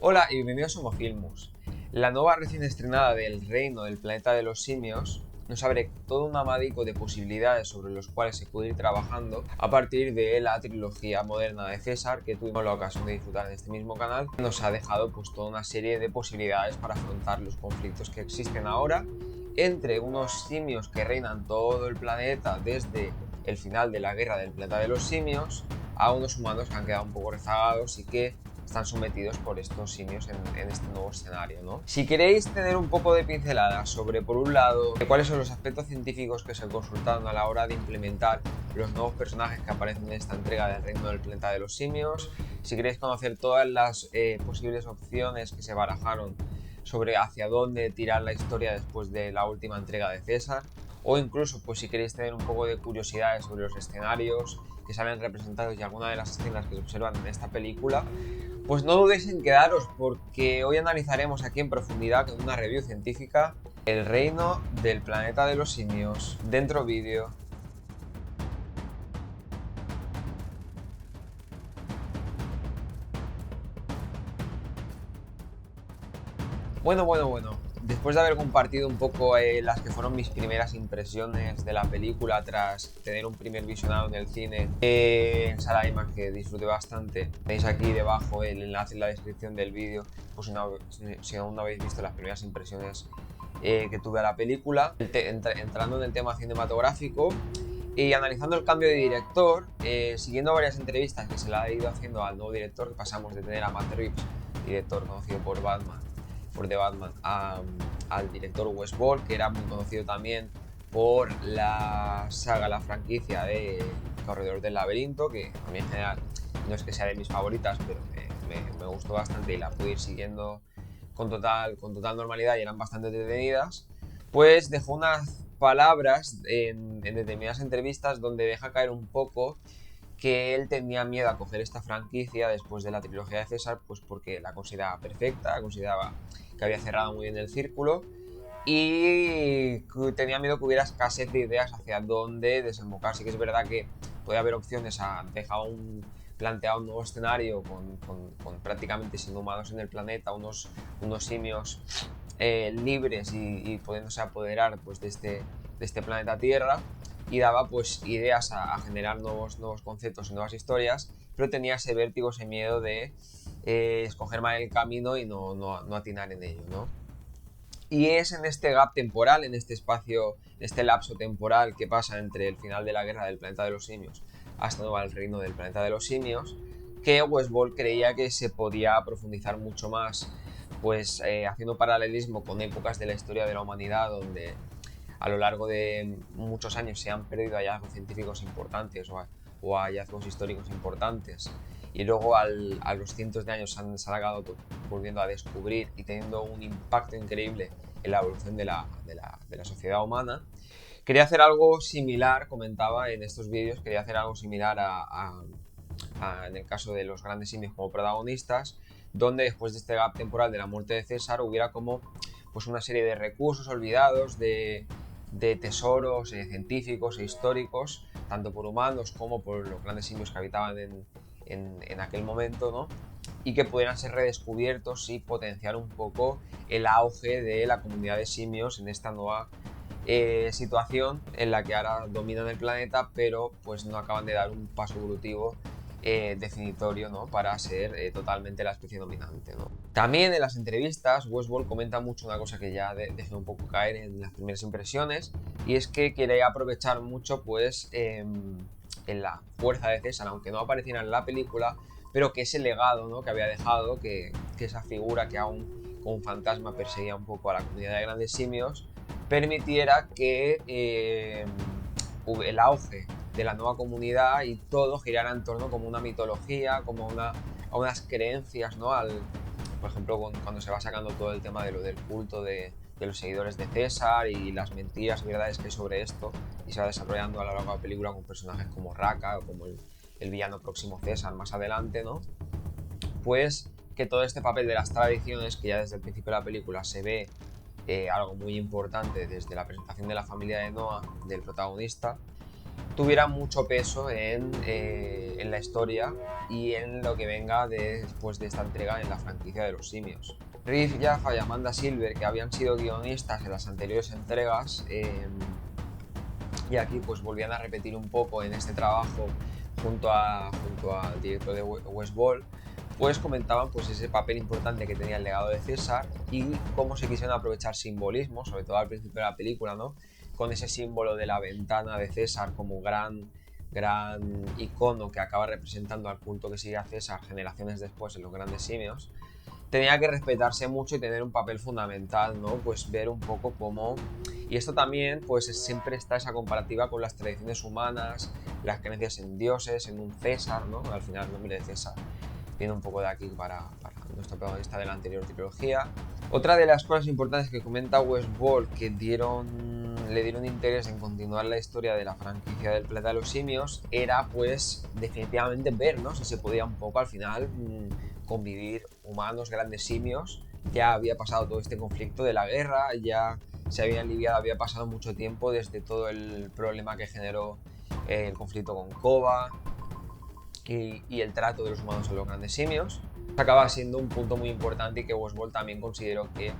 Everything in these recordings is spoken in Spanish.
Hola y bienvenidos a Homofilmus. La nueva recién estrenada del Reino del Planeta de los Simios nos abre todo un abanico de posibilidades sobre los cuales se puede ir trabajando a partir de la trilogía moderna de César que tuvimos la ocasión de disfrutar en este mismo canal. Nos ha dejado pues toda una serie de posibilidades para afrontar los conflictos que existen ahora entre unos simios que reinan todo el planeta desde el final de la guerra del planeta de los simios a unos humanos que han quedado un poco rezagados y que están sometidos por estos simios en este nuevo escenario, ¿no? Si queréis tener un poco de pincelada sobre, por un lado, cuáles son los aspectos científicos que se consultaron a la hora de implementar los nuevos personajes que aparecen en esta entrega del Reino del Planeta de los Simios, si queréis conocer todas las posibles opciones que se barajaron sobre hacia dónde tirar la historia después de la última entrega de César, o incluso pues si queréis tener un poco de curiosidades sobre los escenarios que salen representados y algunas de las escenas que se observan en esta película, pues no dudéis en quedaros porque hoy analizaremos aquí en profundidad con una review científica el Reino del Planeta de los Simios, dentro vídeo. Bueno. Después de haber compartido un poco las que fueron mis primeras impresiones de la película tras tener un primer visionado en el cine en sala IMAX que disfruté bastante, tenéis aquí debajo el enlace en la descripción del vídeo, pues si aún no habéis visto las primeras impresiones que tuve a la película, entrando en el tema cinematográfico y analizando el cambio de director, siguiendo varias entrevistas que se le ha ido haciendo al nuevo director, que pasamos de tener a Matt Reeves, director conocido por The Batman, al director Wes Ball, que era muy conocido también por la saga, la franquicia de Corredor del Laberinto, que a mí en general no es que sea de mis favoritas, pero me gustó bastante y la pude ir siguiendo con total normalidad y eran bastante entretenidas. Pues dejó unas palabras en determinadas entrevistas donde deja caer un poco que él tenía miedo a coger esta franquicia después de la trilogía de César, pues porque la consideraba perfecta, consideraba que había cerrado muy bien el círculo y tenía miedo que hubiera escasez de ideas hacia dónde desembocar. Sí que es verdad que puede haber opciones a dejar planteado un nuevo escenario con prácticamente sin humanos en el planeta, unos simios libres y pudiéndose apoderar pues, de este planeta Tierra, y daba pues ideas a generar nuevos conceptos y nuevas historias, pero tenía ese vértigo, ese miedo de escoger mal el camino y no atinar en ello, ¿no? Y es en este gap temporal, en este espacio, en este lapso temporal que pasa entre el final de la guerra del planeta de los simios hasta el reino del planeta de los simios, que Wes Ball creía que se podía profundizar mucho más, pues haciendo paralelismo con épocas de la historia de la humanidad donde a lo largo de muchos años se han perdido hallazgos científicos importantes o hallazgos históricos importantes, y luego a los cientos de años se han acabado volviendo a descubrir y teniendo un impacto increíble en la evolución de la sociedad humana. Quería hacer algo similar, comentaba en estos vídeos, quería hacer algo similar en el caso de los grandes simios como protagonistas, donde después de este gap temporal de la muerte de César hubiera como pues una serie de recursos olvidados, de tesoros científicos e históricos, tanto por humanos como por los grandes simios que habitaban en aquel momento, ¿no? Y que pudieran ser redescubiertos y potenciar un poco el auge de la comunidad de simios en esta nueva situación en la que ahora dominan el planeta, pero pues no acaban de dar un paso evolutivo definitorio, ¿no? Para ser totalmente la especie dominante, ¿no? También en las entrevistas Wes Ball comenta mucho una cosa que ya dejé un poco caer en las primeras impresiones, y es que quiere aprovechar mucho pues en la fuerza de César, aunque no apareciera en la película, pero que ese legado, ¿no? Que había dejado, que esa figura que aún como un fantasma perseguía un poco a la comunidad de grandes simios, permitiera que el auge de la nueva comunidad y todo girara en torno como una mitología, como a unas creencias, ¿no? Por ejemplo, cuando se va sacando todo el tema de lo del culto de los seguidores de César y las mentiras y verdades que hay sobre esto, y se va desarrollando a lo largo de la película con personajes como Raka o como el villano próximo César más adelante, ¿no? Pues que todo este papel de las tradiciones, que ya desde el principio de la película se ve algo muy importante desde la presentación de la familia de Noah, del protagonista, tuviera mucho peso en la historia y en lo que venga después de esta entrega en la franquicia de los simios. Riff Jaffa y Amanda Silver, que habían sido guionistas en las anteriores entregas, y aquí pues volvían a repetir un poco en este trabajo junto al director de Westworld, pues comentaban pues ese papel importante que tenía el legado de César y cómo se quisieron aprovechar simbolismos, sobre todo al principio de la película, ¿no? Con ese símbolo de la ventana de César como gran icono que acaba representando al culto que sigue a César generaciones después en los grandes simios. Tenía que respetarse mucho y tener un papel fundamental, ¿no? Pues ver un poco cómo... Y esto también, pues siempre está esa comparativa con las tradiciones humanas, las creencias en dioses, en un César, ¿no? Al final el nombre de César viene un poco de aquí para nuestro protagonista de la anterior trilogía. Otra de las cosas importantes que comenta Westworld que le dieron interés en continuar la historia de la franquicia del planeta de los simios era pues definitivamente ver, ¿no? Si se podía un poco al final convivir humanos, grandes simios. Ya había pasado todo este conflicto de la guerra, ya se había aliviado, había pasado mucho tiempo desde todo el problema que generó el conflicto con Kova y el trato de los humanos a los grandes simios. Acaba siendo un punto muy importante y que Westworld también consideró que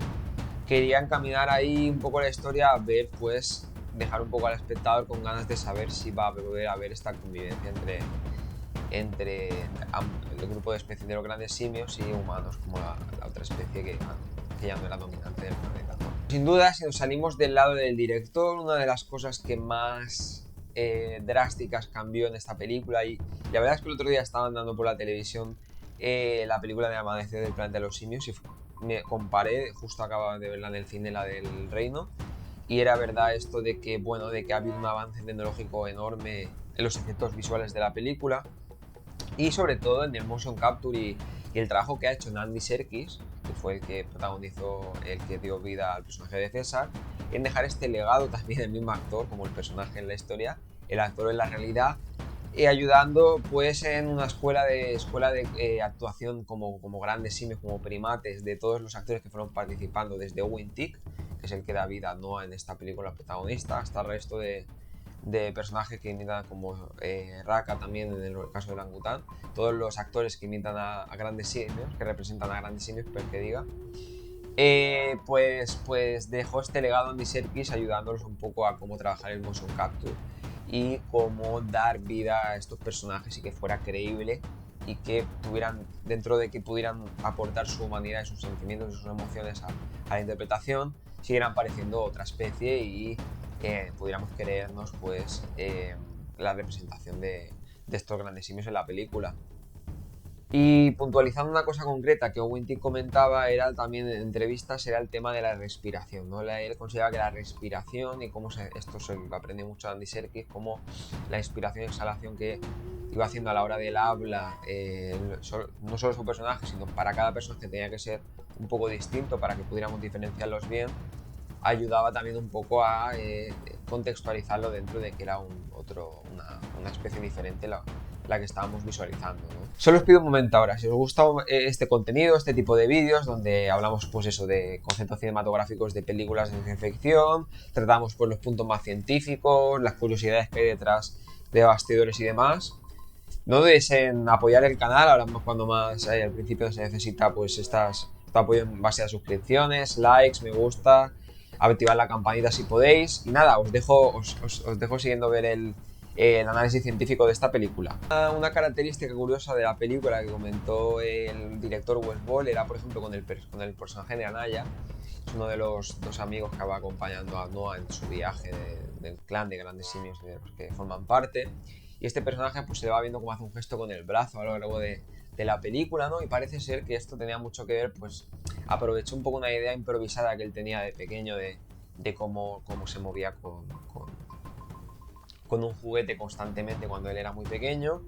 quería encaminar ahí un poco la historia a ver, pues dejar un poco al espectador con ganas de saber si va a poder haber esta convivencia entre el grupo de especies de los grandes simios y humanos, como la otra especie que ya no era dominante del planeta, ¿no? Sin duda, si nos salimos del lado del director, una de las cosas que más drásticas cambió en esta película, y la verdad es que el otro día estaban dando por la televisión la película de Amanecer del planeta de los simios y me comparé, justo acababa de verla en el cine, la del Reino, y era verdad esto de que, bueno, de que ha habido un avance tecnológico enorme en los efectos visuales de la película y sobre todo en el motion capture y el trabajo que ha hecho Andy Serkis, que fue el que protagonizó, el que dio vida al personaje de César, en dejar este legado también del mismo actor como el personaje en la historia, el actor en la realidad, y ayudando pues en una escuela de actuación como grandes simios, como primates, de todos los actores que fueron participando, desde Owen Tick, que es el que da vida a Noah en esta película protagonista, hasta el resto de personajes que imitan como Raka también en el caso de Orangután, todos los actores que imitan a grandes simios, que representan a grandes simios, pero que diga, pues dejó este legado Andy Serkis ayudándolos un poco a cómo trabajar el motion capture y cómo dar vida a estos personajes y que fuera creíble y que tuvieran, dentro de que pudieran aportar su humanidad y sus sentimientos y sus emociones a la interpretación, siguieran pareciendo otra especie y pudiéramos creernos pues la representación de estos grandes simios en la película. Y puntualizando una cosa concreta que Owen Tick comentaba era también en entrevistas, era el tema de la respiración, ¿no? Él consideraba que la respiración y cómo esto se lo aprendió mucho Andy Serkis, cómo la inspiración y exhalación que iba haciendo a la hora del habla, no solo su personaje, sino para cada personaje tenía que ser un poco distinto para que pudiéramos diferenciarlos bien, ayudaba también un poco a contextualizarlo dentro de que era una especie diferente la que estábamos visualizando, ¿no? Solo os pido un momento ahora, si os gusta este contenido, este tipo de vídeos donde hablamos pues eso de conceptos cinematográficos de películas de ciencia ficción, tratamos pues los puntos más científicos, las curiosidades que hay detrás de bastidores y demás, no dudéis en apoyar el canal, ahora cuando más al principio se necesita pues este apoyo en base a suscripciones, likes, me gusta, activar la campanita si podéis, y nada, os dejo siguiendo ver el análisis científico de esta película. Una característica curiosa de la película que comentó el director Westworld era, por ejemplo, con el personaje de Anaya, es uno de los dos amigos que va acompañando a Noah en su viaje del clan de grandes simios de los que forman parte, y este personaje pues se va viendo cómo hace un gesto con el brazo a lo largo de la película, ¿no? Y parece ser que esto tenía mucho que ver, pues aprovechó un poco una idea improvisada que él tenía de pequeño de cómo se movía con un juguete constantemente cuando él era muy pequeño,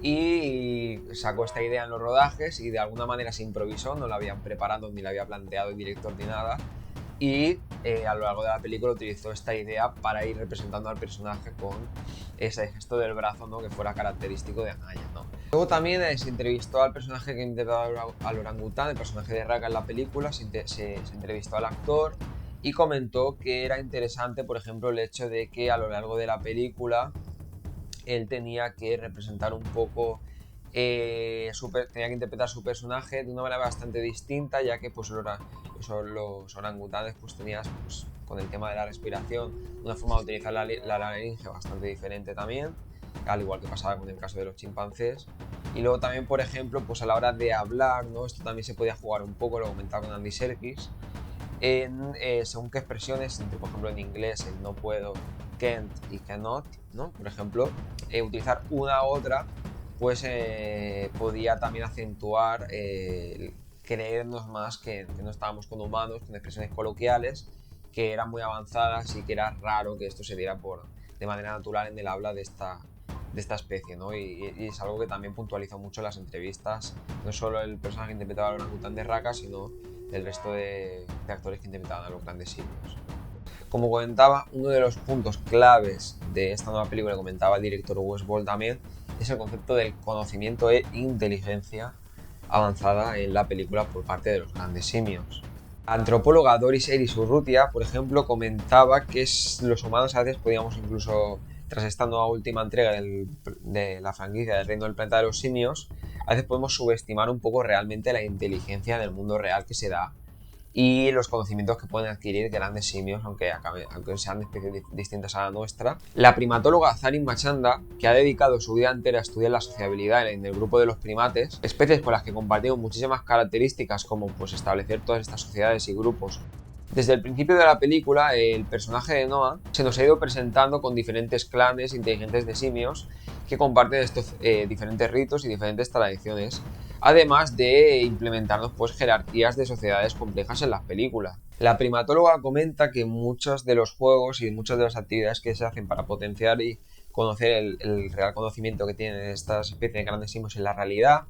y sacó esta idea en los rodajes y de alguna manera se improvisó, no la habían preparado ni la había planteado el director ni nada, y a lo largo de la película utilizó esta idea para ir representando al personaje con ese gesto del brazo, ¿no? Que fuera característico de Anaya, ¿no? Luego también se entrevistó al personaje que interpretaba al orangután, el personaje de Raka en la película, se entrevistó al actor y comentó que era interesante, por ejemplo, el hecho de que a lo largo de la película él tenía que representar un poco, tenía que interpretar su personaje de una manera bastante distinta, ya que pues los orangutanes pues tenías pues, con el tema de la respiración una forma de utilizar la laringe bastante diferente también, al igual que pasaba con el caso de los chimpancés. Y luego también, por ejemplo, pues a la hora de hablar, ¿no? Esto también se podía jugar un poco, lo comentaba con Andy Serkis, en según qué expresiones, entre, por ejemplo en inglés el no puedo, can't y cannot, ¿no? Por ejemplo, utilizar una u otra, pues podía también acentuar, creernos más que no estábamos con humanos, con expresiones coloquiales, que eran muy avanzadas y que era raro que esto se diera de manera natural en el habla de esta especie, ¿no? Y es algo que también puntualiza mucho en las entrevistas, no solo el personaje que interpretaba al orangután de Raka, sino el resto de actores que interpretaban a los grandes simios. Como comentaba, uno de los puntos claves de esta nueva película, que comentaba el director Wes Ball también, es el concepto del conocimiento e inteligencia avanzada en la película por parte de los grandes simios. La antropóloga Doris Eris Urrutia, por ejemplo, comentaba que los humanos a veces podíamos incluso, tras esta nueva última entrega de la franquicia del Reino del Planeta de los Simios, a veces podemos subestimar un poco realmente la inteligencia del mundo real que se da y los conocimientos que pueden adquirir grandes simios, aunque sean de especies distintas a la nuestra. La primatóloga Zarin Machanda, que ha dedicado su vida entera a estudiar la sociabilidad en el grupo de los primates, especies con las que compartimos muchísimas características como pues, establecer todas estas sociedades y grupos. Desde el principio de la película, el personaje de Noah se nos ha ido presentando con diferentes clanes inteligentes de simios que comparten estos diferentes ritos y diferentes tradiciones, además de implementarnos pues, jerarquías de sociedades complejas en las películas. La primatóloga comenta que muchos de los juegos y muchas de las actividades que se hacen para potenciar y conocer el real conocimiento que tienen estas especies de grandes simios en la realidad,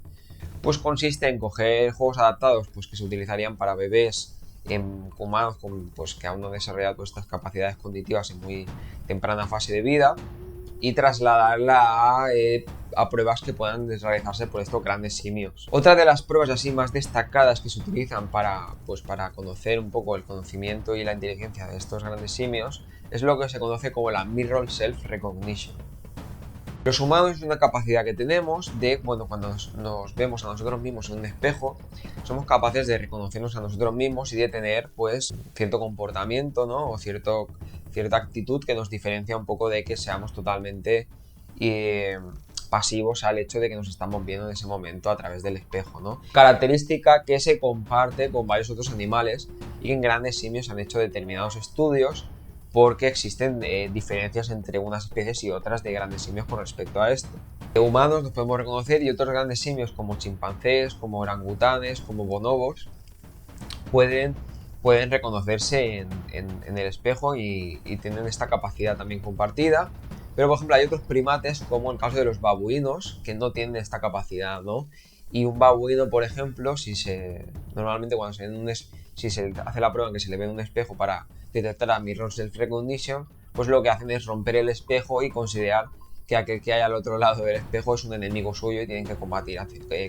pues consiste en coger juegos adaptados pues, que se utilizarían para bebés humanos pues, que aún no han desarrollado todas estas capacidades cognitivas en muy temprana fase de vida y trasladarla a pruebas que puedan realizarse por estos grandes simios. Otra de las pruebas así más destacadas que se utilizan para conocer un poco el conocimiento y la inteligencia de estos grandes simios es lo que se conoce como la Mirror Self Recognition. Los humanos es una capacidad que tenemos de, bueno, cuando nos vemos a nosotros mismos en un espejo, somos capaces de reconocernos a nosotros mismos y de tener, pues, cierto comportamiento, ¿no? O cierta actitud que nos diferencia un poco de que seamos totalmente pasivos al hecho de que nos estamos viendo en ese momento a través del espejo, ¿no? Característica que se comparte con varios otros animales y que en grandes simios se han hecho determinados estudios porque existen diferencias entre unas especies y otras de grandes simios con respecto a esto. De humanos nos podemos reconocer y otros grandes simios como chimpancés, como orangutanes, como bonobos, pueden reconocerse en el espejo y tienen esta capacidad también compartida. Pero por ejemplo hay otros primates como el caso de los babuinos que no tienen esta capacidad, ¿no? Y un babuino, por ejemplo, normalmente cuando si se hace la prueba en que se le ve en un espejo para detectar a Mirror Self Recognition, pues lo que hacen es romper el espejo y considerar que aquel que hay al otro lado del espejo es un enemigo suyo y tienen que combatir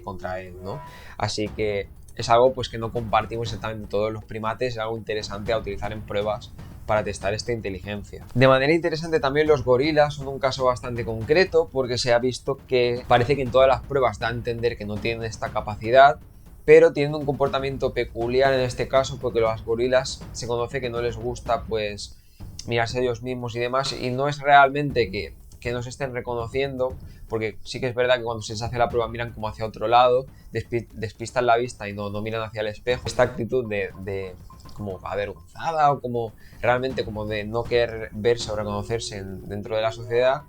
contra él, ¿no? Así que es algo pues, que no compartimos exactamente todos los primates, es algo interesante a utilizar en pruebas para testar esta inteligencia. De manera interesante también los gorilas son un caso bastante concreto porque se ha visto que parece que en todas las pruebas da a entender que no tienen esta capacidad, pero tienen un comportamiento peculiar en este caso porque los gorilas se conoce que no les gusta pues mirarse a ellos mismos y demás, y no es realmente que nos estén reconociendo, porque sí que es verdad que cuando se les hace la prueba miran como hacia otro lado, despistan la vista y no miran hacia el espejo. Esta actitud de como avergonzada o como realmente como de no querer verse o reconocerse dentro de la sociedad,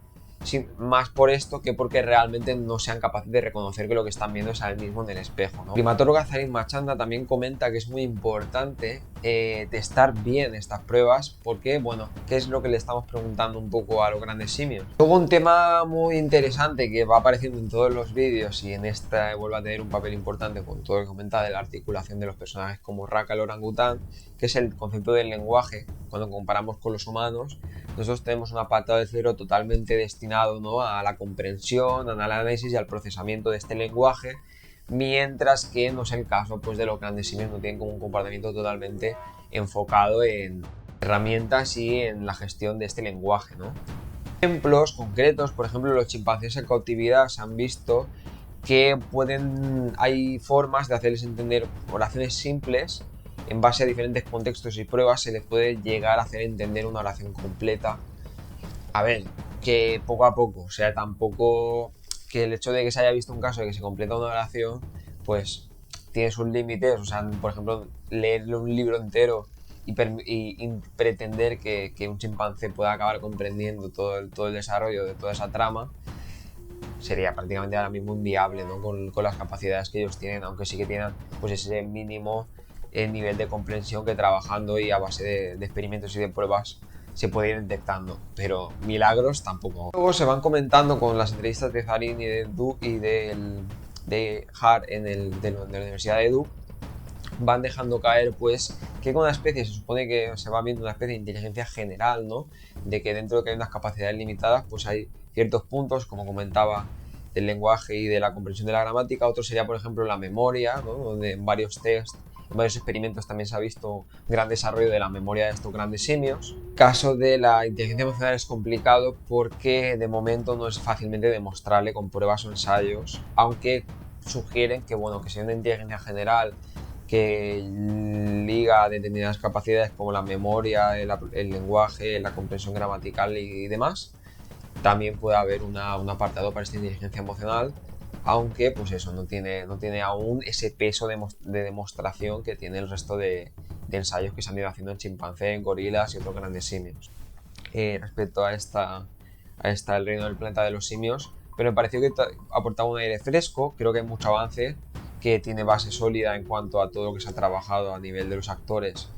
más por esto que porque realmente no sean capaces de reconocer que lo que están viendo es a él mismo en el espejo, ¿no? Primatóloga Zarin Machanda también comenta que es muy importante testar bien estas pruebas porque, bueno, ¿qué es lo que le estamos preguntando un poco a los grandes simios? Luego un tema muy interesante que va apareciendo en todos los vídeos y en esta vuelve a tener un papel importante con todo lo que comenta de la articulación de los personajes como Raka el orangután, que es el concepto del lenguaje. Cuando comparamos con los humanos, nosotros tenemos un apartado del cerebro totalmente destinado, ¿no?, a la comprensión, al análisis y al procesamiento de este lenguaje, mientras que no es el caso pues, de los grandes simios, no tienen como un comportamiento totalmente enfocado en herramientas y en la gestión de este lenguaje, ¿no? Ejemplos concretos, por ejemplo, los chimpancés en cautividad se han visto que hay formas de hacerles entender oraciones simples en base a diferentes contextos y pruebas. Se les puede llegar a hacer entender una oración completa. A ver, que poco a poco, o sea, tampoco que el hecho de que se haya visto un caso de que se completa una oración, pues tiene sus límites. O sea, por ejemplo, leerle un libro entero y pretender que un chimpancé pueda acabar comprendiendo todo el desarrollo de toda esa trama sería prácticamente ahora mismo inviable, ¿no? Con las capacidades que ellos tienen, aunque sí que tienen pues ese mínimo nivel de comprensión que trabajando y a base de experimentos y de pruebas se puede ir detectando, pero milagros tampoco. Luego se van comentando con las entrevistas de Zarin y de Duke y de Hart de la Universidad de Duke, van dejando caer pues que con una especie se supone que se va viendo una especie de inteligencia general, ¿no? De que dentro de que hay unas capacidades limitadas pues hay ciertos puntos, como comentaba, del lenguaje y de la comprensión de la gramática. Otro sería, por ejemplo, la memoria, ¿no? Donde en varios tests, en varios experimentos también se ha visto un gran desarrollo de la memoria de estos grandes simios. El caso de la inteligencia emocional es complicado porque de momento no es fácilmente demostrable con pruebas o ensayos, aunque sugieren que, bueno, que sea una inteligencia general que liga determinadas capacidades como la memoria, el lenguaje, la comprensión gramatical y demás. También puede haber un apartado para esta inteligencia emocional, aunque pues eso no tiene aún ese peso de demostración que tiene el resto de ensayos que se han ido haciendo en chimpancé, en gorilas y otros grandes simios. Respecto a el reino del planeta de los simios, pero me pareció que aportaba un aire fresco. Creo que hay mucho avance, que tiene base sólida en cuanto a todo lo que se ha trabajado a nivel de los actores,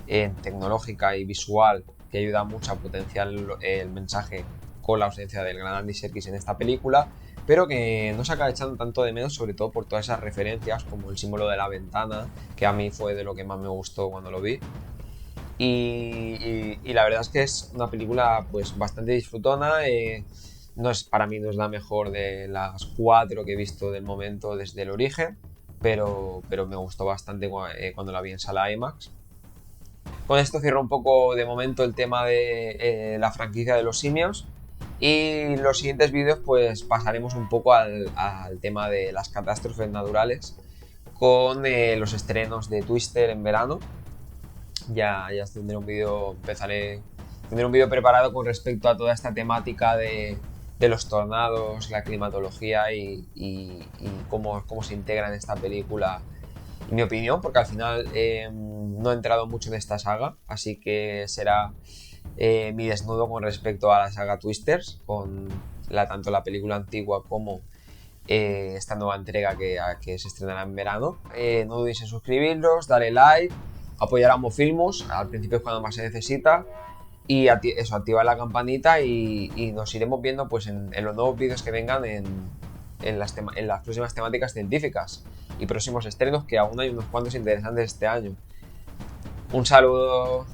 en tecnológica y visual, que ayuda mucho a potenciar el mensaje con la ausencia del gran Andy Serkis en esta película, pero que no se acaba echando tanto de menos, sobre todo por todas esas referencias como el símbolo de la ventana, que a mí fue de lo que más me gustó cuando lo vi. Y la verdad es que es una película pues bastante disfrutona. Para mí no es la mejor de las 4 que he visto del momento desde el origen, pero me gustó bastante cuando la vi en sala IMAX. Con esto cierro un poco de momento el tema de la franquicia de los simios, y los siguientes vídeos pues pasaremos un poco al tema de las catástrofes naturales con los estrenos de Twister en verano. Ya tendré un vídeo, tendré un vídeo preparado con respecto a toda esta temática de los tornados, la climatología y cómo se integra en esta película, en mi opinión, porque al final no he entrado mucho en esta saga, así que será mi desnudo con respecto a la saga Twisters, con tanto la película antigua como esta nueva entrega que se estrenará en verano. No dudéis en suscribiros, darle like, apoyar a Mofilmus, al principio es cuando más se necesita, y activar la campanita, y nos iremos viendo pues en los nuevos vídeos que vengan en las próximas temáticas científicas y próximos estrenos, que aún hay unos cuantos interesantes este año. Un saludo.